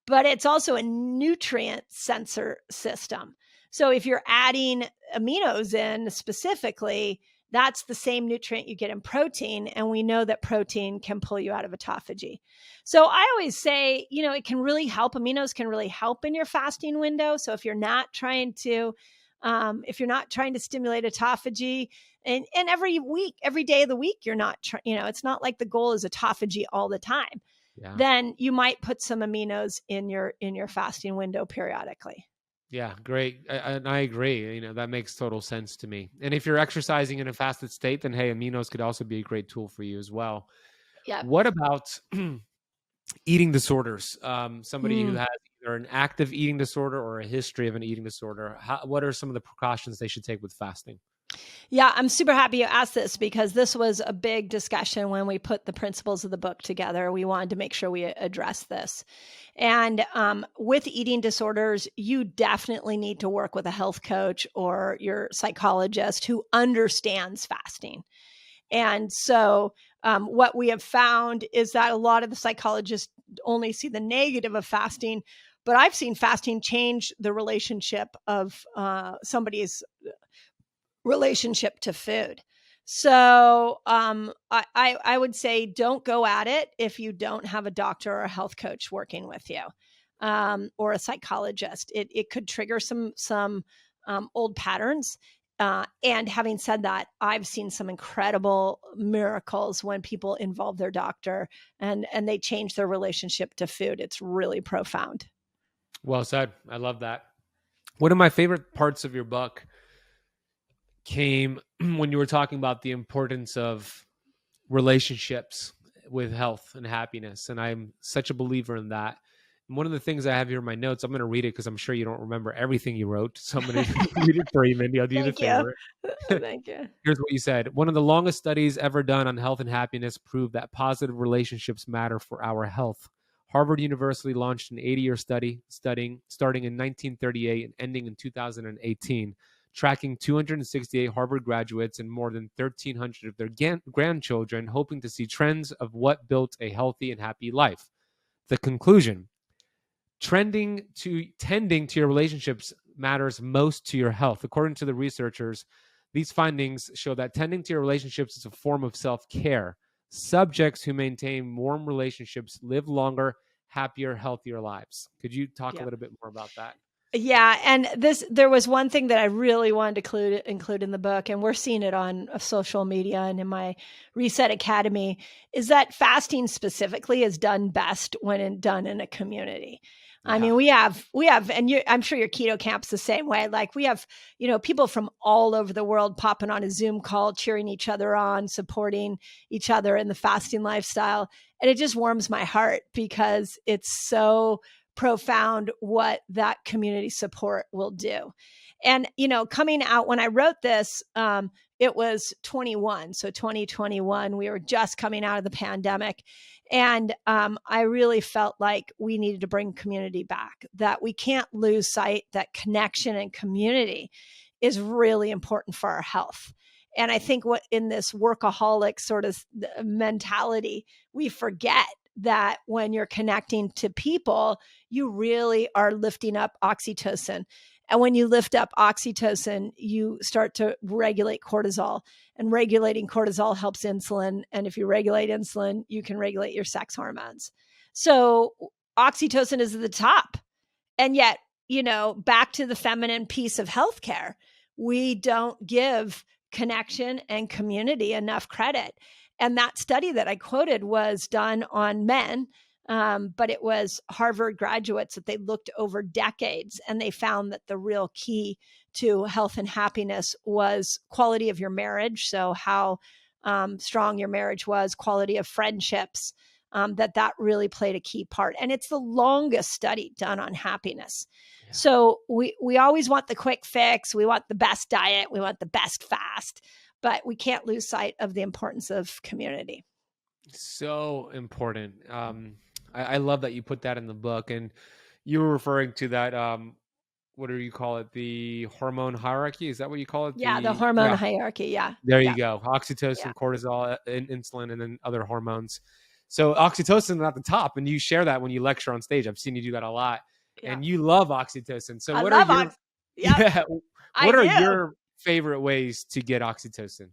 But it's also a nutrient sensor system. So if you're adding aminos in specifically, that's the same nutrient you get in protein. And we know that protein can pull you out of autophagy. So I always say, it can really help. Aminos can really help in your fasting window. So if you're not trying to stimulate autophagy, and every week, every day of the week, you're not, it's not like the goal is autophagy all the time. Yeah. Then you might put some aminos in your fasting window periodically. Yeah, great. I agree. That makes total sense to me. And if you're exercising in a fasted state, then hey, aminos could also be a great tool for you as well. Yeah. What about eating disorders? Somebody who has either an active eating disorder or a history of an eating disorder. What are some of the precautions they should take with fasting? Yeah, I'm super happy you asked this, because this was a big discussion when we put the principles of the book together. We wanted to make sure we address this. And with eating disorders, you definitely need to work with a health coach or your psychologist who understands fasting. And so what we have found is that a lot of the psychologists only see the negative of fasting, but I've seen fasting change the relationship of somebody's relationship to food. So I would say don't go at it if you don't have a doctor or a health coach working with you, or a psychologist. It could trigger some old patterns. And having said that, I've seen some incredible miracles when people involve their doctor and they change their relationship to food. It's really profound. Well said. I love that. One of my favorite parts of your book came when you were talking about the importance of relationships with health and happiness. And I'm such a believer in that. One of the things I have here in my notes, I'm going to read it because I'm sure you don't remember everything you wrote. So I'm going to read it for you, Mindy. I'll do you the Thank you. favor. Thank you. Here's what you said. One of the longest studies ever done on health and happiness proved that positive relationships matter for our health. Harvard University launched an 80-year study starting in 1938 and ending in 2018, tracking 268 Harvard graduates and more than 1,300 of their grandchildren, hoping to see trends of what built a healthy and happy life. The conclusion: tending to your relationships matters most to your health. According to the researchers, these findings show that tending to your relationships is a form of self-care. Subjects who maintain warm relationships live longer, happier, healthier lives. Could you talk a little bit more about that? Yeah. And there was one thing that I really wanted to include in the book, and we're seeing it on social media and in my Reset Academy, is that fasting specifically is done best when done in a community. I mean, we have, and I'm sure your keto camp's the same way. Like we have, people from all over the world popping on a Zoom call, cheering each other on, supporting each other in the fasting lifestyle. And it just warms my heart because it's so profound what that community support will do. And, coming out when I wrote this, it was 21. So 2021, we were just coming out of the pandemic. And I really felt like we needed to bring community back, that we can't lose sight that connection and community is really important for our health. And I think what in this workaholic sort of mentality, we forget that when you're connecting to people, you really are lifting up oxytocin. And when you lift up oxytocin, you start to regulate cortisol. And regulating cortisol helps insulin. And if you regulate insulin, you can regulate your sex hormones. So oxytocin is at the top. And yet, back to the feminine piece of healthcare, we don't give connection and community enough credit. And that study that I quoted was done on men, but it was Harvard graduates that they looked over decades, and they found that the real key to health and happiness was quality of your marriage. So how strong your marriage was, quality of friendships, that really played a key part. And it's the longest study done on happiness. Yeah. So we always want the quick fix. We want the best diet. We want the best fast. But we can't lose sight of the importance of community. So important. I love that you put that in the book. And you were referring to that, what do you call it? The hormone hierarchy? Is that what you call it? Yeah, the hormone hierarchy. Yeah. There you go. Oxytocin, cortisol, insulin, and then other hormones. So oxytocin is at the top, and you share that when you lecture on stage. I've seen you do that a lot. Yeah. And you love oxytocin. So what are your favorite ways to get oxytocin?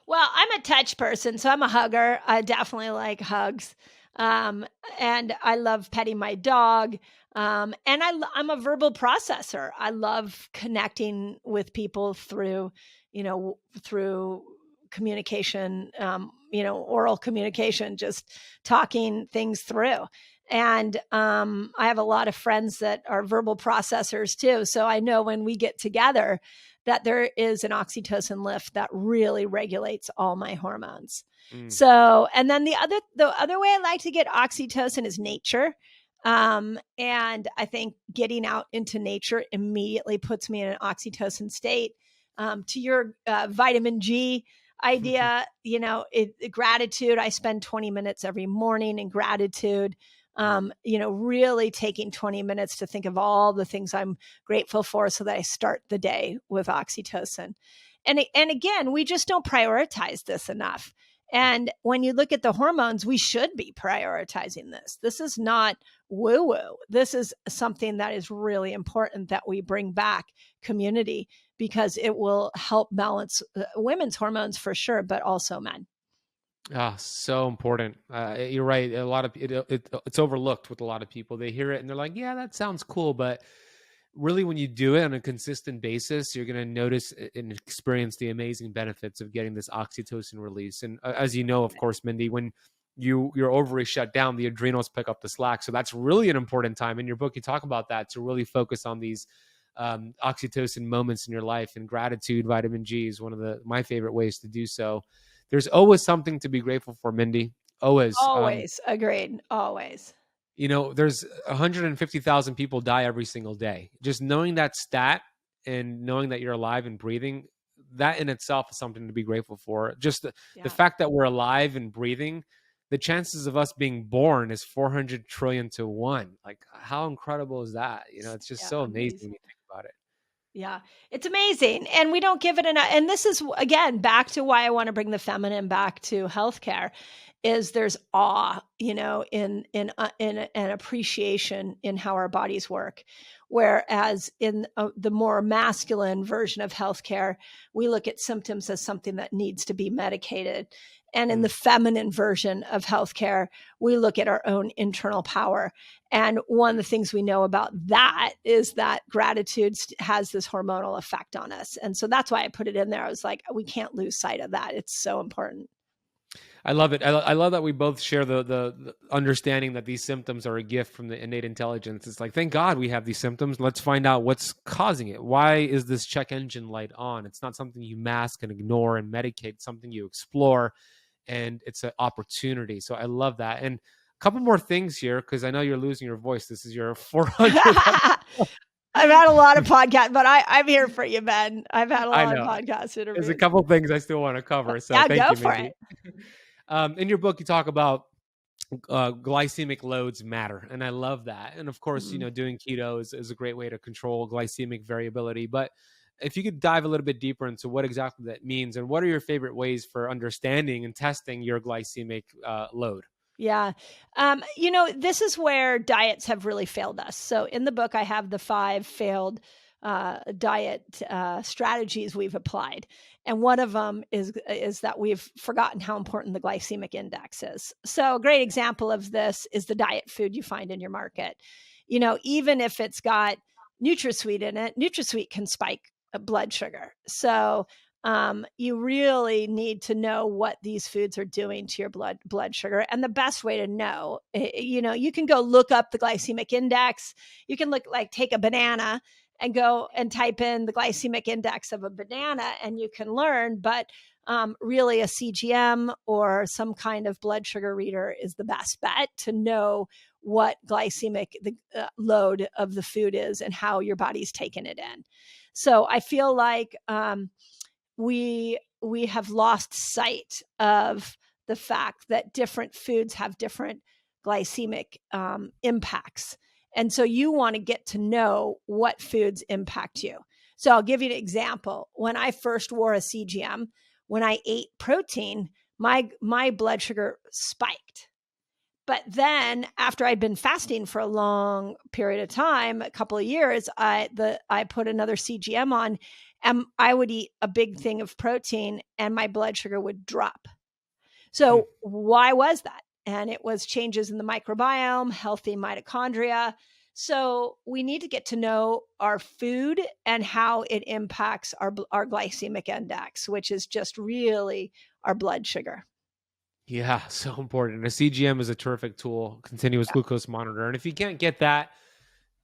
Well, I'm a touch person, so I'm a hugger. I definitely like hugs. And I love petting my dog. And I'm a verbal processor. I love connecting with people through communication, oral communication, just talking things through. And I have a lot of friends that are verbal processors too. So I know when we get together that there is an oxytocin lift that really regulates all my hormones. So, and then the other way I like to get oxytocin is nature. And I think getting out into nature immediately puts me in an oxytocin state. To your vitamin G idea, gratitude. I spend 20 minutes every morning in gratitude. Really taking 20 minutes to think of all the things I'm grateful for so that I start the day with oxytocin. And again, we just don't prioritize this enough. And when you look at the hormones, we should be prioritizing this. This is not woo-woo. This is something that is really important that we bring back community, because it will help balance women's hormones for sure, but also men. So important. You're right. A lot of it's overlooked with a lot of people. They hear it and they're like, yeah, that sounds cool. But really, when you do it on a consistent basis, you're going to notice and experience the amazing benefits of getting this oxytocin release. And as you know, of course, Mindy, when your ovaries shut down, the adrenals pick up the slack. So that's really an important time. In your book, you talk about that, to really focus on these oxytocin moments in your life. And gratitude, vitamin G, is one of my favorite ways to do so. There's always something to be grateful for, Mindy. Always. Agreed. Always. You know, there's 150,000 people die every single day. Just knowing that stat and knowing that you're alive and breathing, that in itself is something to be grateful for. Just the fact that we're alive and breathing, the chances of us being born is 400 trillion to 1. Like, how incredible is that? You know, it's just so amazing when you think about it. Yeah, it's amazing. And we don't give it enough. And this is, again, back to why I want to bring the feminine back to healthcare, is there's awe, you know, in an appreciation in how our bodies work. Whereas in the more masculine version of healthcare, we look at symptoms as something that needs to be medicated. And in the feminine version of healthcare, we look at our own internal power. And one of the things we know about that is that gratitude has this hormonal effect on us. And so that's why I put it in there. I was like, we can't lose sight of that. It's so important. I love it. I love that we both share the understanding that these symptoms are a gift from the innate intelligence. It's like, thank God we have these symptoms. Let's find out what's causing it. Why is this check engine light on? It's not something you mask and ignore and medicate. It's something you explore, and it's an opportunity. So I love that. And a couple more things here, because I know you're losing your voice. This is your 400th. I've had a lot of podcasts, but I'm here for you, Ben. I've had a lot of podcast interviews. There's a couple things I still want to cover. So yeah, thank go you, for Mindy. it. In your book, you talk about glycemic loads matter. And I love that. And of course, you know, doing keto is a great way to control glycemic variability. But if you could dive a little bit deeper into what exactly that means, and what are your favorite ways for understanding and testing your glycemic load? Yeah. You know, this is where diets have really failed us. So in the book, I have the 5 failed diet strategies we've applied. And one of them is that we've forgotten how important the glycemic index is. So a great example of this is the diet food you find in your market. You know, even if it's got NutraSweet in it, NutraSweet can spike blood sugar. So you really need to know what these foods are doing to your blood sugar. And the best way to know, you know, you can go look up the glycemic index. You can take a banana and go and type in the glycemic index of a banana, and you can learn. But really, a CGM or some kind of blood sugar reader is the best bet to know what glycemic load of the food is and how your body's taking it in. So I feel like we have lost sight of the fact that different foods have different glycemic impacts. And so you want to get to know what foods impact you. So I'll give you an example. When I first wore a CGM, when I ate protein, my blood sugar spiked. But then after I'd been fasting for a long period of time, a couple of years, I put another CGM on, and I would eat a big thing of protein and my blood sugar would drop. So why was that? And it was changes in the microbiome, healthy mitochondria. So we need to get to know our food and how it impacts our glycemic index, which is just really our blood sugar. Yeah, so important. A CGM is a terrific tool, continuous glucose monitor. And if you can't get that,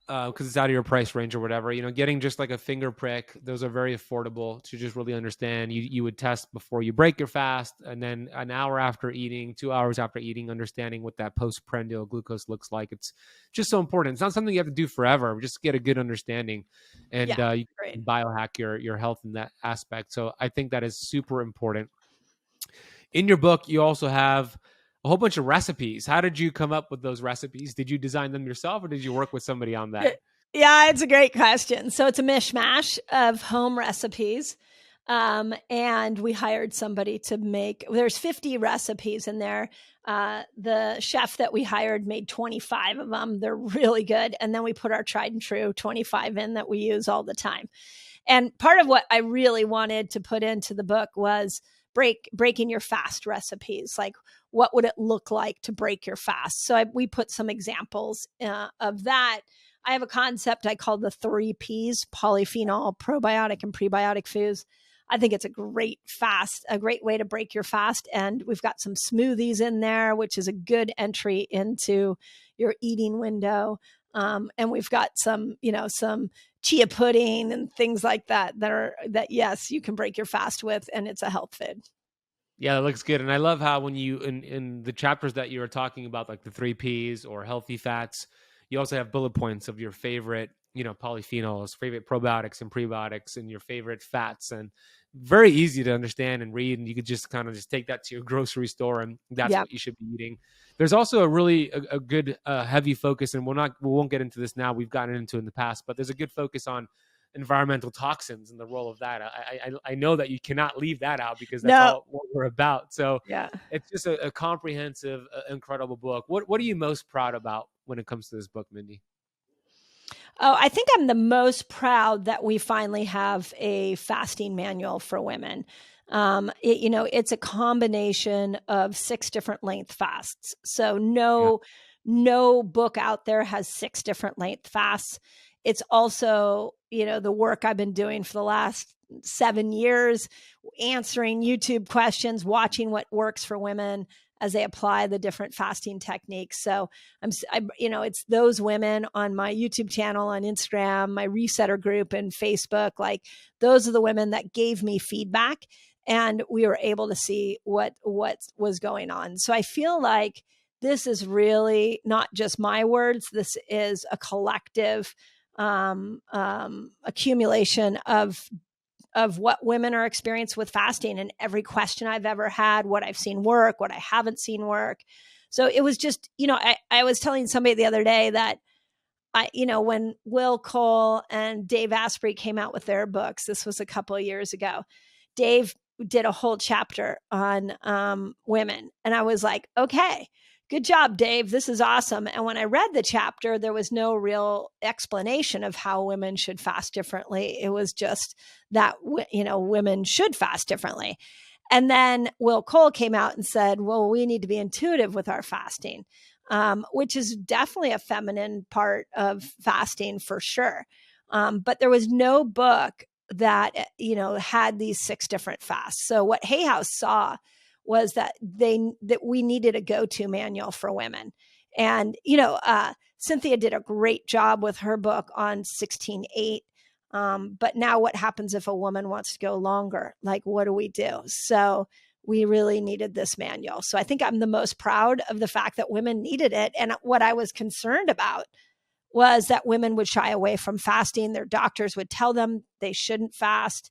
because it's out of your price range or whatever, you know, getting just like a finger prick, those are very affordable to just really understand. You would test before you break your fast, and then an hour after eating, 2 hours after eating, understanding what that postprandial glucose looks like. It's just so important. It's not something you have to do forever. Just get a good understanding, and you can biohack your health in that aspect. So I think that is super important. In your book, you also have a whole bunch of recipes. How did you come up with those recipes? Did you design them yourself, or did you work with somebody on that? Yeah, it's a great question. So it's a mishmash of home recipes. And we hired somebody to make, there's 50 recipes in there. The chef that we hired made 25 of them. They're really good. And then we put our tried and true 25 in that we use all the time. And part of what I really wanted to put into the book was breaking your fast recipes. Like, what would it look like to break your fast? So we put some examples of that. I have a concept I call the 3 Ps: polyphenol, probiotic, and prebiotic foods. I think it's a great way to break your fast. And we've got some smoothies in there, which is a good entry into your eating window. And we've got some chia pudding and things like that, yes, you can break your fast with, and it's a health food. Yeah, that looks good. And I love how when you in the chapters that you were talking about, like the 3 Ps or healthy fats, you also have bullet points of your favorite, polyphenols, favorite probiotics and prebiotics, and your favorite fats. And very easy to understand and read. And you could just kind of just take that to your grocery store, and that's Yeah. what you should be eating. There's also a good heavy focus, and we won't get into this now. We've gotten into it in the past, but there's a good focus on environmental toxins and the role of that. I know that you cannot leave that out because that's No. all what we're about. So Yeah. it's just a comprehensive, incredible book. What are you most proud about when it comes to this book, Mindy? Oh, I think I'm the most proud that we finally have a fasting manual for women. It's a combination of 6 different length fasts. So no book out there has 6 different length fasts. It's also, the work I've been doing for the last 7 years, answering YouTube questions, watching what works for women as they apply the different fasting techniques. So it's those women on my YouTube channel, on Instagram, my resetter group and Facebook, like those are the women that gave me feedback, and we were able to see what was going on. So I feel like this is really not just my words. This is a collective accumulation of what women are experienced with fasting, and every question I've ever had, what I've seen work, what I haven't seen work. So it was just, I was telling somebody the other day that when 𝙎𝙐𝘎𝘎𝘾 and Dave Asprey came out with their books, this was a couple of years ago, Dave did a whole chapter on women. And I was like, okay, good job, Dave. This is awesome. And when I read the chapter, there was no real explanation of how women should fast differently. It was just that, women should fast differently. And then 𝙎𝙐𝘎𝘎𝘋 came out and said, well, we need to be intuitive with our fasting, which is definitely a feminine part of fasting for sure. But there was no book that, had these 6 different fasts. So what Hay House saw was that we needed a go-to manual for women. And, Cynthia did a great job with her book on 16-8. But now what happens if a woman wants to go longer? Like, what do we do? So we really needed this manual. So I think I'm the most proud of the fact that women needed it. And what I was concerned about was that women would shy away from fasting. Their doctors would tell them they shouldn't fast.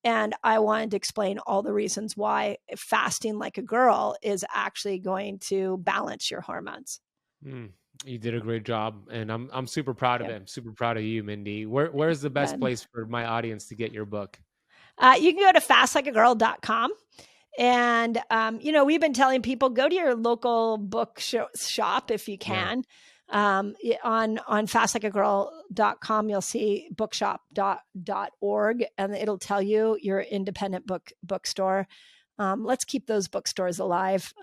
And I wanted to explain all the reasons why fasting like a girl is actually going to balance your hormones. You did a great job, and I'm super proud of it. I'm super proud of you, Mindy. Where's the best place for my audience to get your book? You can go to fastlikeagirl.com. And, we've been telling people, go to your local book shop if you can. On fastlikeagirl.com, you'll see bookshop.org, and it'll tell you your independent bookstore. Let's keep those bookstores alive.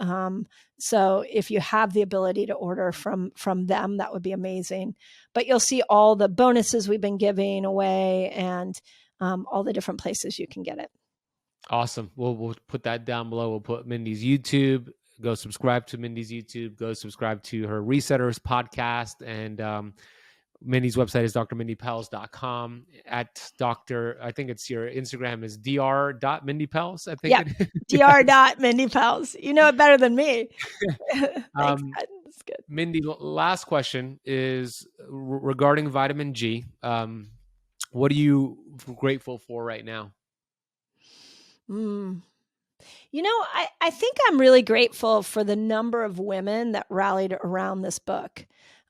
So if you have the ability to order from them, that would be amazing. But you'll see all the bonuses we've been giving away, and all the different places you can get it. Awesome. We'll put that down below. We'll put Mindy's YouTube. Go subscribe to Mindy's YouTube. Go subscribe to her Resetters podcast. And Mindy's website is drmindypelz.com. At Dr. I think it's your Instagram is dr.mindypelz. I think. Yeah, dr.mindypelz. You know it better than me. Thanks, that's good. Mindy, last question is regarding vitamin G. What are you grateful for right now? I think I'm really grateful for the number of women that rallied around this book.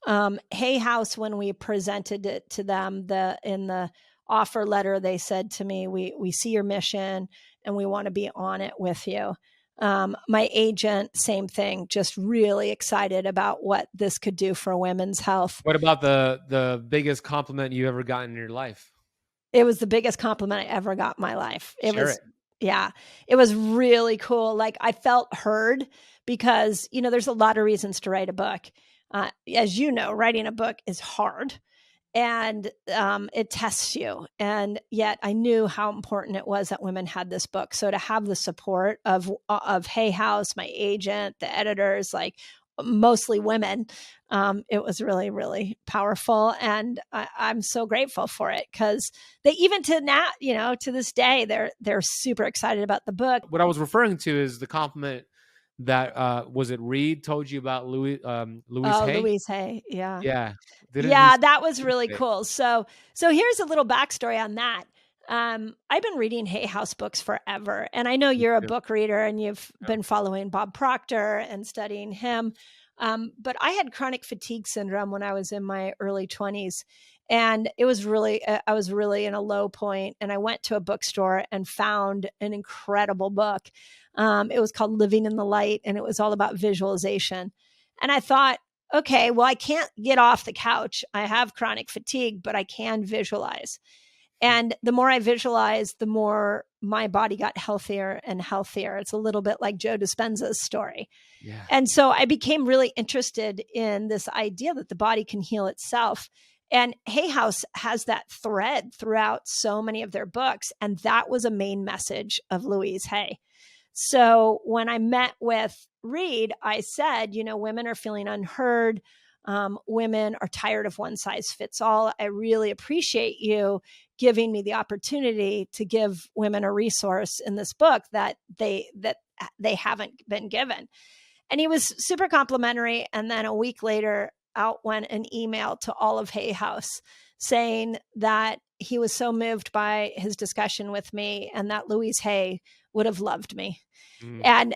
Hay House, when we presented it to them, in the offer letter, they said to me, we see your mission and we want to be on it with you. My agent, same thing, just really excited about what this could do for women's health. What about the biggest compliment you ever got in your life? It was the biggest compliment I ever got in my life. Yeah, it was really cool. Like, I felt heard because, there's a lot of reasons to write a book. As you know, writing a book is hard, and it tests you. And yet I knew how important it was that women had this book. So to have the support of Hay House, my agent, the editors, like mostly women. It was really, really powerful. And I'm so grateful for it, because they, even to now, to this day, they're super excited about the book. What I was referring to is the compliment that was it Reed told you about Louise Hay? Louise Hay. Yeah. Yeah. Yeah, that was really cool. So here's a little backstory on that. I've been reading Hay House books forever. And I know you're a book reader and you've been following Bob Proctor and studying him. But I had chronic fatigue syndrome when I was in my early 20s. And it was really, I was really in a low point. And I went to a bookstore and found an incredible book. It was called Living in the Light, and it was all about visualization. And I thought, okay, well, I can't get off the couch. I have chronic fatigue, but I can visualize. And the more I visualized, the more my body got healthier and healthier. It's a little bit like Joe Dispenza's story. Yeah. And so I became really interested in this idea that the body can heal itself. And Hay House has that thread throughout so many of their books. And that was a main message of Louise Hay. So when I met with Reed, I said, women are feeling unheard. Women are tired of one size fits all. I really appreciate you giving me the opportunity to give women a resource in this book that they haven't been given. And he was super complimentary. And then a week later, out went an email to all of Hay House saying that he was so moved by his discussion with me and that Louise Hay would have loved me. And,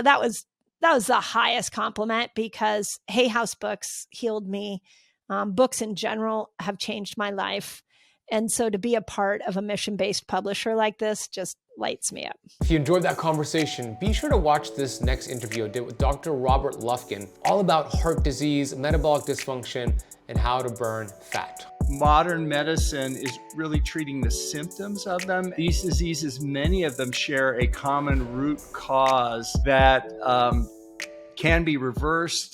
that was the highest compliment, because Hay House books healed me. Books in general have changed my life. And so to be a part of a mission-based publisher like this just lights me up. If you enjoyed that conversation, be sure to watch this next interview I did with Dr. Robert Lufkin, all about heart disease, metabolic dysfunction, and how to burn fat. Modern medicine is really treating the symptoms of them. These diseases, many of them share a common root cause that can be reversed